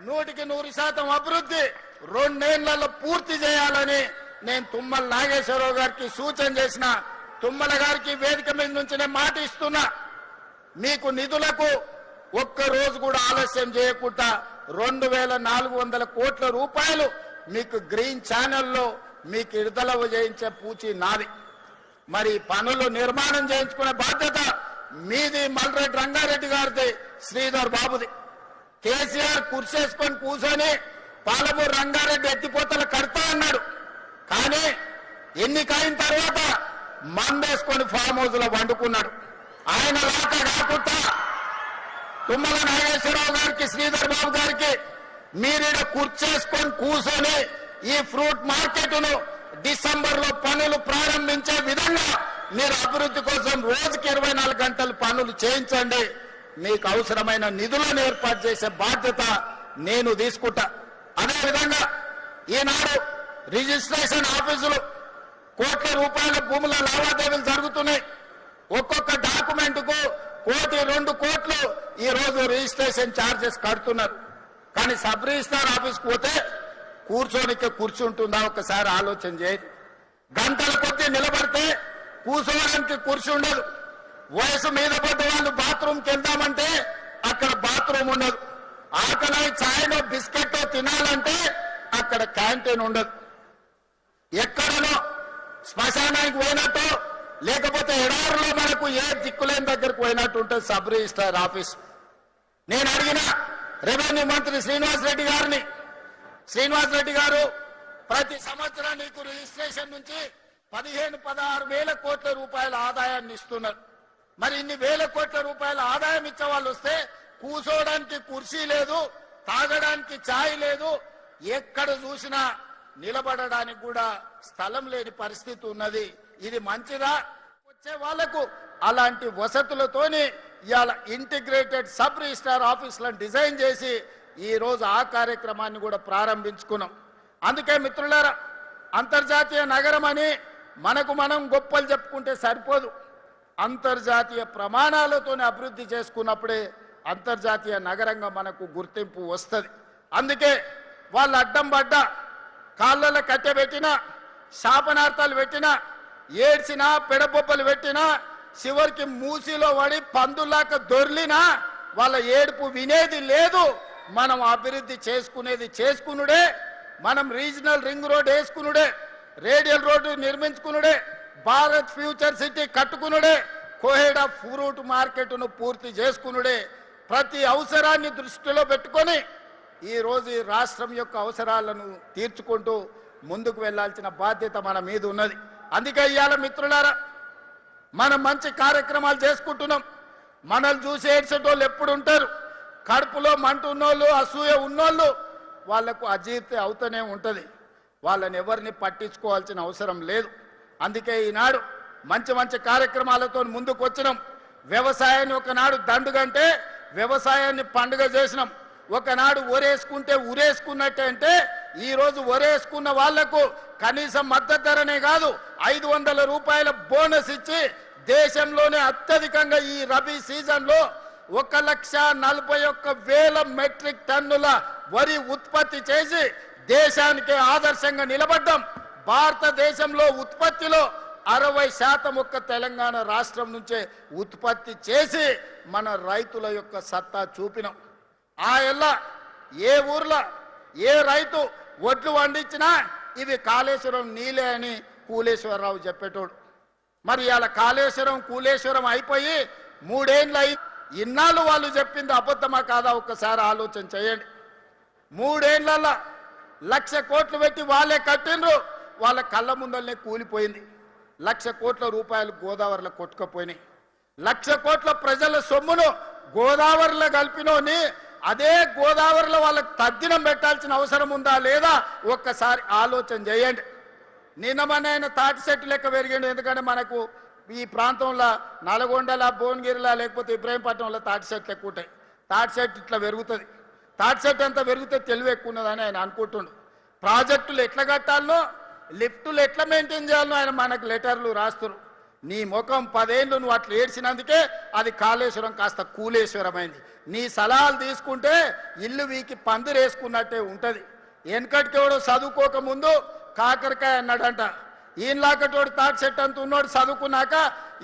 100% అభివృద్ధి 2 ఏళ్లలో పూర్తి చేయాలని నేను తుమ్మల నాగేశ్వరరావు గారికి సూచన చేసిన. తుమ్మల గారికి వేదిక మీద నుంచి నేను మాట ఇస్తున్నా, మీకు నిధులకు ఒక్క రోజు కూడా ఆలస్యం చేయకుండా 2400 కోట్ల రూపాయలు మీకు గ్రీన్ ఛానల్లో మీకు విడుదల చేయించే పూచి నాది. మరి పనులు నిర్మాణం చేయించుకునే బాధ్యత మీది, మల్రెడ్డి రంగారెడ్డి గారిది, శ్రీధర్ బాబుది. కేసీఆర్ కుర్చేసుకొని కూర్చొని పాలమూరు రంగారెడ్డి ఎత్తిపోతలు కడతా అన్నాడు. కానీ ఎన్నికైన తర్వాత మందేసుకొని ఫామ్ హౌస్ లో వండుకున్నాడు. ఆయన లాక కాకుండా తుమ్మల నాగేశ్వరరావు గారికి, శ్రీధర్ బాబు గారికి మీరీడ కుర్చేసుకొని కూర్చొని ఈ ఫ్రూట్ మార్కెట్ ను డిసెంబర్ లో పనులు ప్రారంభించే విధంగా మీరు అభివృద్ధి కోసం రోజుకి 24 గంటలు పనులు చేయించండి. మీకు అవసరమైన నిధులను ఏర్పాటు చేసే బాధ్యత నేను తీసుకుంటా. అదేవిధంగా ఈనాడు రిజిస్ట్రేషన్ ఆఫీసులు కోట్ల రూపాయల భూముల లావాదేవీలు జరుగుతున్నాయి. ఒక్కొక్క డాక్యుమెంట్ కు 1 కోటి 2 కోట్లు ఈ రోజు రిజిస్ట్రేషన్ ఛార్జెస్ కడుతున్నారు. కానీ సబ్ రిజిస్ట్రార్ ఆఫీస్కి పోతే కూర్చోనికే కూర్చుంటుందా ఒకసారి ఆలోచన చేయండి. గంటల కొద్దీ నిలబడితే కూర్చోవడానికి కుర్చీ ఉండదు. వయసు మీద పడ్డ వాళ్ళు బాత్రూమ్కి వెళ్దామంటే అక్కడ బాత్రూమ్ ఉండదు. ఆకలి ఛాయ్లో బిస్కెట్ తినాలంటే అక్కడ క్యాంటీన్ ఉండదు. ఎక్కడనో శ్మశానానికి పోయినట్టు లేకపోతే ఎడారిలో మనకు ఏ దిక్కులేని దగ్గరకు పోయినట్టు ఉంటుంది సబ్ రిజిస్ట్రార్ ఆఫీస్. నేను అడిగిన రెవెన్యూ మంత్రి శ్రీనివాస్ రెడ్డి గారిని, శ్రీనివాస్ రెడ్డి గారు ప్రతి సంవత్సరం నీకు రిజిస్ట్రేషన్ నుంచి 15-16 వేల కోట్ల రూపాయల ఆదాయాన్ని ఇస్తున్నారు. మరి ఇన్ని వేల కోట్ల రూపాయల ఆదాయం ఇచ్చే వాళ్ళు వస్తే కూర్చోవడానికి కుర్చీ లేదు, తాగడానికి ఛాయ్ లేదు, ఎక్కడ చూసినా నిలబడడానికి కూడా స్థలం లేని పరిస్థితి ఉన్నది. ఇది మంచిదా? వచ్చే వాళ్లకు అలాంటి వసతులతోని ఇవాళ ఇంటిగ్రేటెడ్ సబ్ రిజిస్ట్రార్ ఆఫీసులను డిజైన్ చేసి ఈ రోజు ఆ కార్యక్రమాన్ని కూడా ప్రారంభించుకున్నాం. అందుకే మిత్రులారా, అంతర్జాతీయ నగరం అని మనకు మనం గొప్పలు చెప్పుకుంటే సరిపోదు. అంతర్జాతీయ ప్రమాణాలతోనే అభివృద్ధి చేసుకున్నప్పుడే అంతర్జాతీయ నగరంగా మనకు గుర్తింపు వస్తుంది. అందుకే వాళ్ళు అడ్డం పడ్డ, కాళ్ళలో కట్టెబెట్టినా, శాపనార్థాలు పెట్టినా, ఏడ్చినా, పెడబొబ్బలు పెట్టినా, చివరికి మూసిలో పడి పందులాక దొర్లినా వాళ్ళ ఏడుపు వినేది లేదు. మనం అభివృద్ధి చేసుకునేది చేసుకునుడే, మనం రీజనల్ రింగ్ రోడ్ వేసుకునుడే, రేడియల్ రోడ్డు నిర్మించుకునుడే, భారత్ ఫ్యూచర్ సిటీ కట్టుకునుడే, కోహెడా ఫ్రూట్ మార్కెట్ను పూర్తి చేసుకునుడే. ప్రతి అవసరాన్ని దృష్టిలో పెట్టుకొని ఈ రోజు ఈ రాష్ట్రం యొక్క అవసరాలను తీర్చుకుంటూ ముందుకు వెళ్లాల్సిన బాధ్యత మన మీద ఉన్నది. అందుకే ఇవాళ మిత్రులారా, మనం మంచి కార్యక్రమాలు చేసుకుంటున్నాం. మనల్ని చూసి ఏడ్చేటోళ్ళు ఎప్పుడు ఉంటారు. కడుపులో మంట ఉన్నోళ్ళు, అసూయ ఉన్నోళ్ళు వాళ్లకు అజీర్తి అవుతూనే ఉంటుంది. వాళ్ళని ఎవరిని పట్టించుకోవాల్సిన అవసరం లేదు. అందుకే ఈనాడు మంచి మంచి కార్యక్రమాలతో ముందుకు వచ్చినాం. వ్యవసాయాన్ని ఒకనాడు దండుగంటే వ్యవసాయాన్ని పండుగ చేసినాం. ఒకనాడు ఒరేసుకుంటే ఉరేసుకున్నట్టే అంటే ఈ రోజు ఒరేసుకున్న వాళ్లకు కనీసం మద్దతు ధరనే కాదు 500 రూపాయల బోనస్ ఇచ్చి దేశంలోనే అత్యధికంగా ఈ రబీ సీజన్ లో 1,41,000 మెట్రిక్ టన్నుల వరి ఉత్పత్తి చేసి దేశానికి ఆదర్శంగా నిలబడ్డాం. భారతదేశంలో ఉత్పత్తిలో 60% ఒక్క తెలంగాణ రాష్ట్రం నుంచే ఉత్పత్తి చేసి మన రైతుల యొక్క సత్తా చూపినాం. ఆ ఎల్ల ఏ ఊర్లో ఏ రైతు వడ్లు పండించినా ఇవి కాళేశ్వరం నీలే అని కూలేశ్వరరావు చెప్పేటోడు. మరి ఇలా కాళేశ్వరం కూలేశ్వరం అయిపోయి 3 ఏళ్ళు అయి ఇన్నాళ్ళు వాళ్ళు చెప్పింది అబద్ధమా కాదా ఒక్కసారి ఆలోచన చేయండి. 3 ఏళ్లలో 1,00,000 కోట్లు పెట్టి వాళ్ళే కట్టిండ్రు, వాళ్ళ కళ్ళ ముందరనే కూలిపోయింది. 1,00,000 కోట్ల రూపాయలు గోదావరిలో కొట్టుకుపోయినాయి. 1,00,000 కోట్ల ప్రజల సొమ్మును గోదావరిలో కలిపినోని అదే గోదావరిలో వాళ్ళకి తద్దినం పెట్టాల్సిన అవసరం ఉందా లేదా ఒక్కసారి ఆలోచన చేయండి. నిన్నమనైనా తాటి చెట్టు లెక్క పెరిగిండు. ఎందుకంటే మనకు ఈ ప్రాంతంలో నల్గొండల, భువనగిరిలా లేకపోతే ఇబ్రాహీంపట్నంలో తాటి చెట్లు ఎక్కువ ఉంటాయి. తాటి చెట్టు ఇట్లా పెరుగుతుంది. తాటి చెట్టు ఎంత పెరిగితే తెలివి ఎక్కువ ఉన్నదని ఆయన అనుకుంటుండు. ప్రాజెక్టులు ఎట్లా కట్టాలనో, లిఫ్టులు ఎట్లా మెయింటైన్ చేయాలనో ఆయన మనకు లెటర్లు రాస్తారు. నీ ముఖం 10 ఏళ్ళు నువ్వు అట్లా ఏడ్చినందుకే అది కాళేశ్వరం కాస్త కూలేశ్వరమైంది. నీ సలహాలు తీసుకుంటే ఇల్లు వీకి పందిరేసుకున్నట్టే ఉంటుంది. వెనకటికెవడో చదువుకోక ముందు కాకరకాయ అన్నాడంట. ఈయనలాకటోడు తాటి చెట్టు అంత ఉన్నోడు చదువుకున్నాక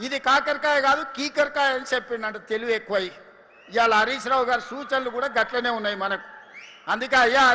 ఇది కాకరకాయ కాదు కీకరకాయ అని చెప్పిండంట. తెలివి ఎక్కువై ఇవాళ హరీష్ రావు గారి సూచనలు కూడా గట్లనే ఉన్నాయి మనకు. అందుకే అయ్యా